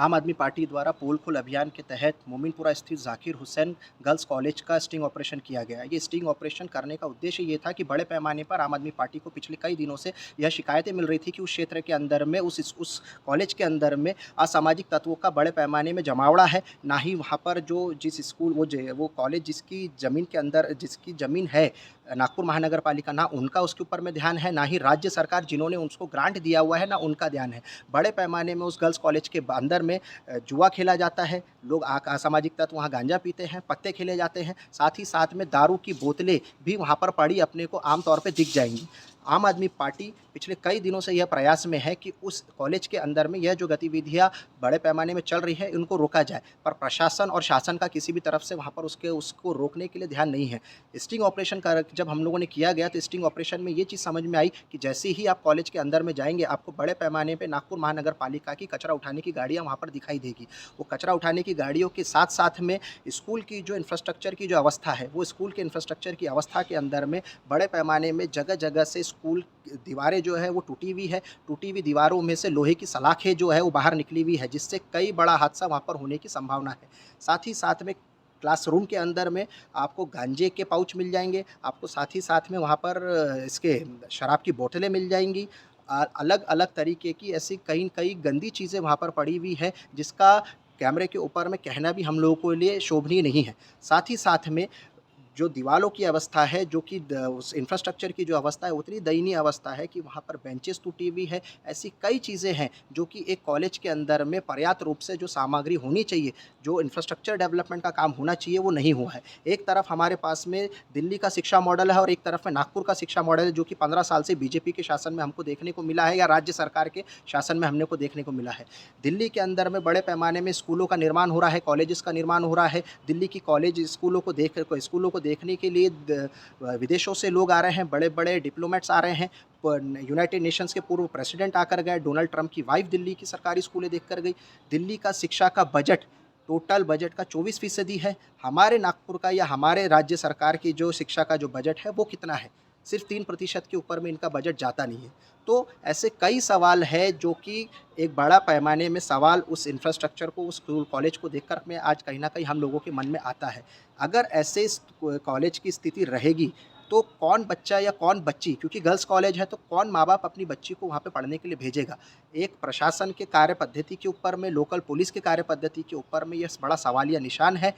आम आदमी पार्टी द्वारा पोल खोल अभियान के तहत मोमिनपुरा स्थित ज़ाकिर हुसैन गर्ल्स कॉलेज का स्टिंग ऑपरेशन किया गया। ये स्टिंग ऑपरेशन करने का उद्देश्य ये था कि बड़े पैमाने पर आम आदमी पार्टी को पिछले कई दिनों से यह शिकायतें मिल रही थी कि उस क्षेत्र के अंदर में उस कॉलेज के अंदर में असामाजिक तत्वों का बड़े पैमाने में जमावड़ा है। ना ही वहाँ पर जो जिस स्कूल वो कॉलेज जिसकी ज़मीन के अंदर जिसकी ज़मीन है नागपुर महानगर पालिका, ना उनका उसके ऊपर में ध्यान है, ना ही राज्य सरकार जिन्होंने उसको ग्रांट दिया हुआ है, ना उनका ध्यान है। बड़े पैमाने में उस गर्ल्स कॉलेज के अंदर में जुआ खेला जाता है, लोग असामाजिक तत्व वहाँ गांजा पीते हैं, पत्ते खेले जाते हैं, साथ ही साथ में दारू की बोतलें भी वहाँ पर पड़ी अपने को आम तौर पे दिख जाएँगी। आम आदमी पार्टी पिछले कई दिनों से यह प्रयास में है कि उस कॉलेज के अंदर में यह जो गतिविधियाँ बड़े पैमाने में चल रही है, इनको रोका जाए, पर प्रशासन और शासन का किसी भी तरफ से वहाँ पर उसको रोकने के लिए ध्यान नहीं है। स्टिंग ऑपरेशन का जब हम लोगों ने किया गया तो स्टिंग ऑपरेशन में ये चीज़ समझ में आई कि जैसे ही आप कॉलेज के अंदर में जाएँगे, आपको बड़े पैमाने पे नागपुर महानगर पालिका की कचरा उठाने की गाड़ियाँ वहाँ पर दिखाई देगी। वो कचरा उठाने की गाड़ियों के साथ-साथ में स्कूल की जो इंफ्रास्ट्रक्चर की जो अवस्था है, वो स्कूल के इंफ्रास्ट्रक्चर की अवस्था के अंदर में बड़े पैमाने में जगह-जगह से स्कूल दीवारें जो है वो टूटी हुई है। टूटी हुई दीवारों में से लोहे की सलाखें जो है वो बाहर निकली हुई है, जिससे कई बड़ा हादसा वहाँ पर होने की संभावना है। साथ ही साथ में क्लासरूम के अंदर में आपको गांजे के पाउच मिल जाएँगे, आपको साथ ही साथ में वहाँ पर इसके शराब की बोतलें मिल जाएँगी। अलग-अलग तरीके की ऐसी कई-कई गंदी चीज़ें वहाँ पर पड़ी हुई हैं, जिसका कैमरे के ऊपर में कहना भी हम लोगों के लिए शोभनीय नहीं है। साथ ही साथ में जो दीवालों की अवस्था है, जो कि उस इंफ्रास्ट्रक्चर की जो अवस्था है, उतनी दयनीय अवस्था है कि वहाँ पर बेंचेस टूटी हुई है। ऐसी कई चीज़ें हैं जो कि एक कॉलेज के अंदर में पर्याप्त रूप से जो सामग्री होनी चाहिए, जो इंफ्रास्ट्रक्चर डेवलपमेंट का काम होना चाहिए, वो नहीं हुआ है। एक तरफ हमारे पास में दिल्ली का शिक्षा मॉडल है और एक तरफ में नागपुर का शिक्षा मॉडल है, जो कि 15 साल से बीजेपी के शासन में हमको देखने को मिला है या राज्य सरकार के शासन में हमने को देखने को मिला है। दिल्ली के अंदर में बड़े पैमाने में स्कूलों का निर्माण हो रहा है, कॉलेजेस का निर्माण हो रहा है। दिल्ली की कॉलेज स्कूलों को देखने के लिए विदेशों से लोग आ रहे हैं, बड़े-बड़े डिप्लोमेट्स आ रहे हैं। यूनाइटेड नेशंस के पूर्व प्रेसिडेंट आकर गए, डोनाल्ड ट्रंप की वाइफ दिल्ली की सरकारी स्कूलें देखकर गई। दिल्ली का शिक्षा का बजट टोटल बजट का 24% है। हमारे नागपुर का या हमारे राज्य सरकार की जो शिक्षा का जो बजट है वो कितना है? सिर्फ़ 3% के ऊपर में इनका बजट जाता नहीं है। तो ऐसे कई सवाल हैं जो कि एक बड़ा पैमाने में सवाल उस इंफ्रास्ट्रक्चर को, उस स्कूल कॉलेज को देखकर में आज कहीं न कहीं हम लोगों के मन में आता है। अगर ऐसे कॉलेज की स्थिति रहेगी, तो कौन बच्चा या कौन बच्ची, क्योंकि गर्ल्स कॉलेज है तो कौन माँ-बाप अपनी बच्ची को वहाँ पे पढ़ने के लिए भेजेगा? एक प्रशासन के कार्य पद्धति के ऊपर में, लोकल पुलिस के कार्य पद्धति के ऊपर में ये बड़ा सवालिया निशान है।